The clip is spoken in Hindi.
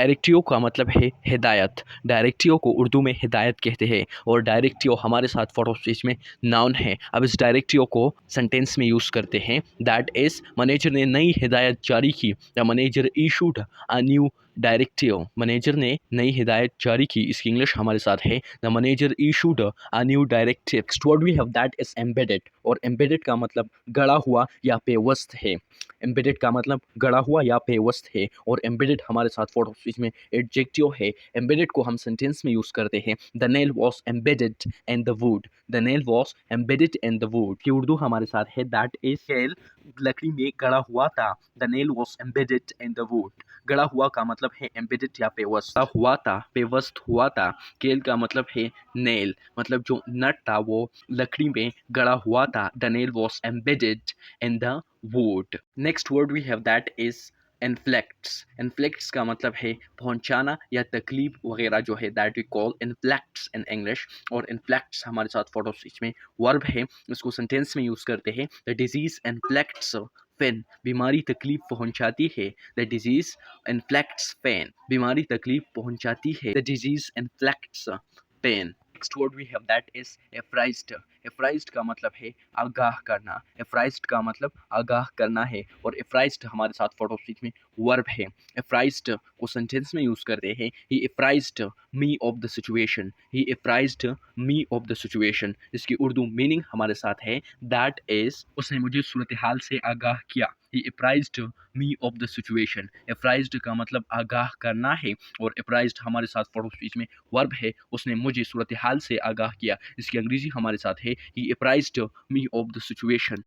डायरेक्टियो का मतलब है हिदायत। डायरेक्टियो को उर्दू में हिदायत कहते हैं और डायरेक्टियो हमारे साथ फॉर ऑफ स्पीच में नाउन है। अब इस डायरेक्टियो को सेंटेंस में यूज़ करते हैं। दैट इज़ मैनेजर ने नई हिदायत जारी की। The manager issued a new directive. Manager ने नई हिदायत जारी की, इसकी इंग्लिश हमारे साथ है the manager issued a new directive. Next word we have that is embedded. और एम्बेडेड का मतलब गड़ा हुआ या पेवस्त है। एम्बेडेड का मतलब गड़ा हुआ या पेवस्त है और एम्बेडेड हमारे साथ फॉर ऑफ स्पीच में एडजेक्टिव है। एम्बेडेड को हम सेंटेंस में यूज़ करते हैं। The nail was embedded in the would. The nail was embedded in the would की उर्दू हमारे साथ है दैट इज नेल लकड़ी में गड़ा हुआ था। The nail was embedded in the would. गड़ा हुआ का मतलब है एम्बेडेड या पेवस्त हुआ था, पेवस्त हुआ था। केल का मतलब है नेल, मतलब जो नट था वो लकड़ी में गड़ा हुआ था। The nail was embedded in the wood. Next word we have that is inflicts. Inflicts का मतलब है पहुंचाना या तकलीफ वगैरह जो है that we call inflicts in English. और इन्फ्लेक्ट्स हमारे साथ फॉर ऑफ स्पीच में वर्ब है, इसको सेंटेंस में यूज़ करते हैं। The disease inflicts pain. बीमारी तकलीफ पहुंचाती है। The disease inflicts pain. बीमारी तकलीफ पहुंचाती है। The disease inflicts pen. Next word we have that is apprised. Apprised का मतलब है आगाह करना। एफ्राइज्ड का मतलब आगाह करना है और एफ्राइज्ड हमारे साथ फॉर ऑफ स्पीच में वर्ब है। एफ्राइज्ड को सेंटेंस में यूज़ करते हैं। He apprised me of the situation. He apprised me of the situation, इसकी उर्दू मीनिंग हमारे साथ है दैट इज उसने मुझे सूरत हाल से आगाह किया। ही एप्राइज्ड मी ऑफ द सिचुएशन। एप्राइज्ड का मतलब आगाह करना है और एप्राइज्ड हमारे साथ फॉर ऑफ स्पीच में वर्ब है, उसने मुझे सूरत हाल से आगाह किया। इसकी अंग्रेजी हमारे साथ है ही एप्राइज्ड मी ऑफ द सिचुएशन।